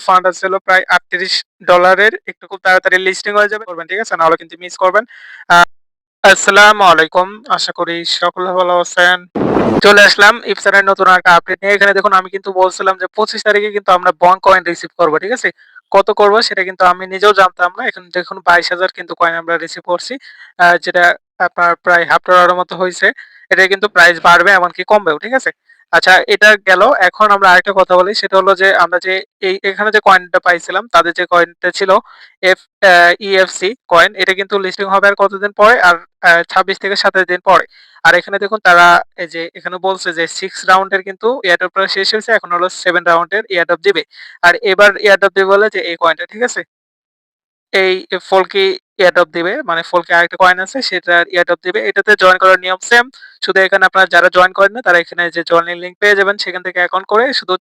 Fund আছে হলো প্রায় $38 একটু খুব তাড়াতাড়ি লিস্টিং হয়ে যাবে করবেন, ঠিক আছে? নাহলে কিন্তু মিস করবেন। আসসালামু আলাইকুম। আশা করি সকলে ভালো আছেন। চলে আসলাম ইফতারের নতুন একটা আপডেট নিয়ে। এখানে দেখুন আমি কিন্তু বলছিলাম যে 25 তারিখে কিন্তু আমরা বন্ড কয়েন রিসিভ করব, ঠিক আছে? কত করব সেটা কিন্তু আমি নিজেও জানতাম না। এখন দেখুন 22,000 কিন্তু কয়েন আমরা রিসিভ করছি। যেটা আপনার প্রায় $1/2 মতো হইছে। এটা কিন্তু প্রাইস বাড়বে এমনকি কমবেও, ঠিক আছে? আচ্ছা এটা গেল। এখন আমরা আরেকটা কথা বলি সেটা হলো যে আমরা যে এখানে যে কয়েনটা পাইছিলাম তাদের যে কয়েনটা ছিল এফ আ ইএফসি কয়েন এটা কিন্তু লিস্টিং হবে আর কতদিন পরে? আর 26 থেকে 27 দিন পরে। আর এখানে দেখুন তারা এই যে এখানে বলছে যে 6 রাউন্ডের কিন্তু এয়ারড্রপ শেষ হয়েছে। এখন হলো 7 রাউন্ডের এয়ারড্রপ দিবে। আর এবার এয়ারড্রপ দিবে বলে যে এই কয়েনটা, ঠিক আছে? এই ফলকি এয়ারড্রপ দিবে। মানে ফলকি আরেকটা কয়েন আছে সেটার এয়ারড্রপ দিবে। এটাতে জয়েন করার নিয়ম সেম। শুধু এখানে আপনারা যারা জয়েন করেন না তারা এখানে যে জয়েনিং লিংক পেয়ে যাবেন সেখান থেকে অ্যাকাউন্ট করে শুধু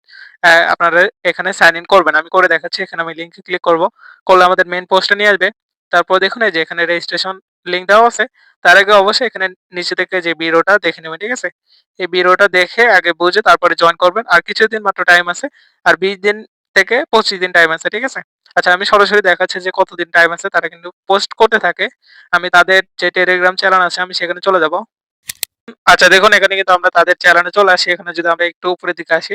আপনারা এখানে সাইন ইন করবেন। আমি করে দেখাচ্ছি। এখানে আমি লিংকে ক্লিক করব। করলে আমাদের মেইন পোস্টে নিয়ে আসবে। তারপর দেখুন এই যে এখানে রেজিস্ট্রেশন লিংক দেওয়া আছে। তার আগে অবশ্যই এখানে নিচে থেকে যে বিরোটা দেখে নেবেন, ঠিক আছে? এই বিরোটা দেখে আগে বুঝে তারপরে জয়েন করবেন। আর কিছুদিন মাত্র টাইম আছে। আর 20 দিন থেকে 25 দিন টাইম আছে, ঠিক আছে? আচ্ছা আমি সরাসরি দেখাচ্ছি যে কতদিন টাইম আছে। তারা কিন্তু পোস্ট করতে থাকে। আমি তাদের যে টেলিগ্রাম চ্যানেল আছে আমি সেখানে চলে যাব। আচ্ছা দেখুন এখানে কিন্তু আমরা তাদের চ্যানেলে চলে আসি। এখানে যদি আমরা একটু উপরের দিকে আসি।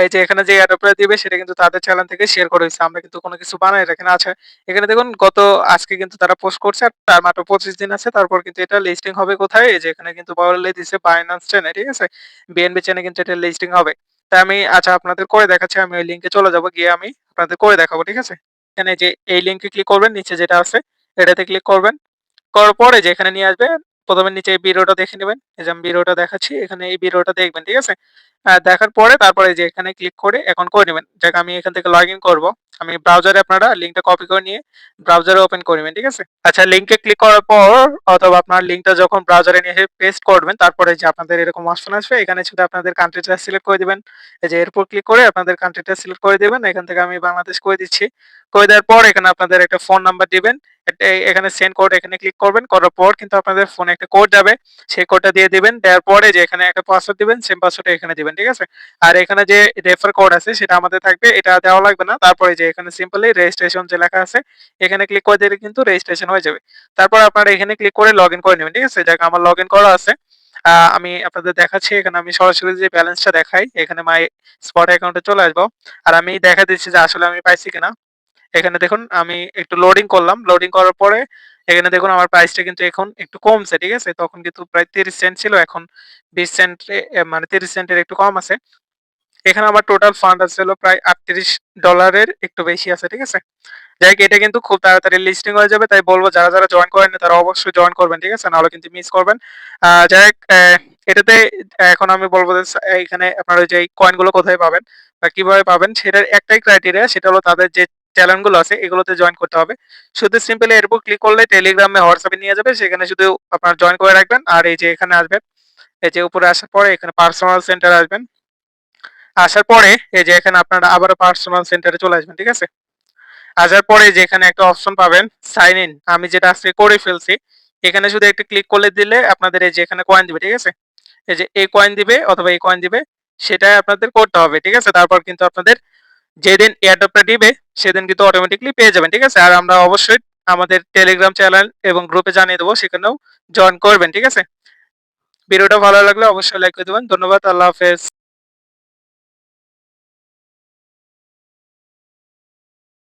এই যে এখানে যে এডপ্টটা দিবে সেটা কিন্তু তাদের চ্যানেল থেকে শেয়ার করে হইছে। আমরা কিন্তু কোনো কিছু বানাই এখানে আছে। এখানে দেখুন আজকে কিন্তু তারা পোস্ট করছে আর তার মাত্র 25 দিন আছে। তারপর কিন্তু এটা লিস্টিং হবে কোথায়? এই যে এখানে কিন্তু বলে দিছে Binance চেইনে, ঠিক আছে? BNB চেইনে কিন্তু এটা লিস্টিং হবে। তাই আমি আচ্ছা আপনাদের করে দেখাচ্ছি। আমি ওই লিংকে চলে যাব। গিয়ে আমি আপনাদের করে দেখাবো, ঠিক আছে? এখানে যে এই লিংকে ক্লিক করবেন, নিচে যেটা আছে এটাতে ক্লিক করবেন। করার পরে যে এখানে নিয়ে আসবে, ১ম এ নিচে এই ভিডিওটা দেখে নিবেন। এই যে আমি ভিডিওটা দেখাচ্ছি। এখানে এই ভিডিওটা দেখবেন, ঠিক আছে? দেখার পরে তারপরে এই যে এখানে ক্লিক করে অ্যাকাউন্ট করে নিবেন। যাক আমি এখান থেকে লগইন করব। আমি ব্রাউজারে আপনারা লিংকটা কপি করে নিয়ে ব্রাউজারে ওপেন করে নিবেন, ঠিক আছে? আচ্ছা লিংকে ক্লিক করার পর অথবা আপনার লিংকটা যখন ব্রাউজারে নিয়ে এসে পেস্ট করবেন তারপরে যে আপনাদের এরকম অপশন আসবে। এখানে শুধু আপনাদের কান্ট্রিটা সিলেক্ট করে দিবেন। এই যে এরপর ক্লিক করে আপনাদের কান্ট্রিটা সিলেক্ট করে দিবেন। এখান থেকে আমি বাংলাদেশ করে দিচ্ছি। করে দেওয়ার পর এখানে আপনাদের একটা ফোন নাম্বার দিবেন। এখানে সেন্ড কোড এখানে ক্লিক করবেন। করার পর কিন্তু আপনাদের ফোনে একটা কোড যাবে। সেই কোডটা দিয়ে দিবেন। দেওয়ার পরে যে এখানে একটা পাসওয়ার্ড দিবেন, সেম পাসওয়ার্ডটা এখানে দিবেন, ঠিক আছে? আর এখানে যে রেফার কোড আছে সেটা আমাদের থাকবে। এটা দেওয়া লাগবে না। তারপরে যে এখানে সিম্পলি রেজিস্ট্রেশন যে লেখা আছে এখানে ক্লিক করে দিলে কিন্তু রেজিস্ট্রেশন হয়ে যাবে। তারপর আপনারা এখানে ক্লিক করে লগইন করে নেবেন, ঠিক আছে? যাক আমার লগইন করা আছে। আমি আপনাদের দেখাচ্ছি। এখানে আমি সরাসরি যে ব্যালেন্সটা দেখাই, এখানে মাই স্পট অ্যাকাউন্টে চলে আসবো। আর আমি দেখা দিচ্ছি যে আসলে আমি পাইছি কিনা। এখানে দেখুন আমি একটু লোডিং করলাম। লোডিং করার পরে এখানে দেখুন আমার প্রাইসটা কিন্তু এখন একটু কমছে, ঠিক আছে? তখন কিন্তু প্রায় 30 সেন্ট ছিল। এখন 20 সেন্টে মানে 30 সেন্টের একটু কম আছে। এখানে আমার টোটাল ফান্ড আছে হলো প্রায় $38 একটু বেশি আছে, ঠিক আছে? যাই হোক এটা কিন্তু খুব তাড়াতাড়ি লিস্টিং হয়ে যাবে। তাই বলব যারা জয়েন করেননি তারা অবশ্যই জয়েন করবেন, ঠিক আছে? নাহলে কিন্তু মিস করবেন। যাই হোক এটাতে এখন আমি বলব যে এইখানে আপনারা ওই যে কয়েন গুলো কোথায় পাবেন বা কিভাবে পাবেন সেটার একটাই ক্রাইটেরিয়া সেটা হলো তাদের যে চ্যানেল গুলো আছে এগুলোতে জয়েন করতে হবে। শুধু সিম্পলি এর উপর ক্লিক করলে টেলিগ্রামে হোয়াটসঅ্যাপে নিয়ে যাবে। সেখানে শুধু আপনারা জয়েন করে রাখবেন। আর এই যে এখানে আসবেন। এই যে উপরে আসার পরে এখানে পার্সোনাল সেন্টারে আসবেন। আসার পরে এই যে এখানে আপনারা আবারও পার্সোনাল সেন্টারে চলে আসবেন, ঠিক আছে? আসার পরে যে এখানে একটা অপশন পাবেন সাইন ইন। আমি যেটা আজকে করে ফেলছি। এখানে শুধু একটা ক্লিক করলে দিলে আপনাদের এই যে এখানে কয়েন দিবে, ঠিক আছে? এই যে এই কয়েন দিবে অথবা এই কয়েন দিবে সেটাই আপনাদের করতে হবে, ঠিক আছে? তারপর কিন্তু আপনাদের যেদিন এয়ারড্রপটা দিবে সেদিন কিন্তু অটোমেটিক্যালি পেয়ে যাবেন, ঠিক আছে? আর আমরা অবশ্যই আমাদের টেলিগ্রাম চ্যানেল এবং গ্রুপে জানিয়ে দেবো সেখানেও জয়েন করবেন, ঠিক আছে? ভিডিওটা ভালো লাগলে অবশ্যই লাইক করে দিবেন। ধন্যবাদ। আল্লাহ হাফেজ।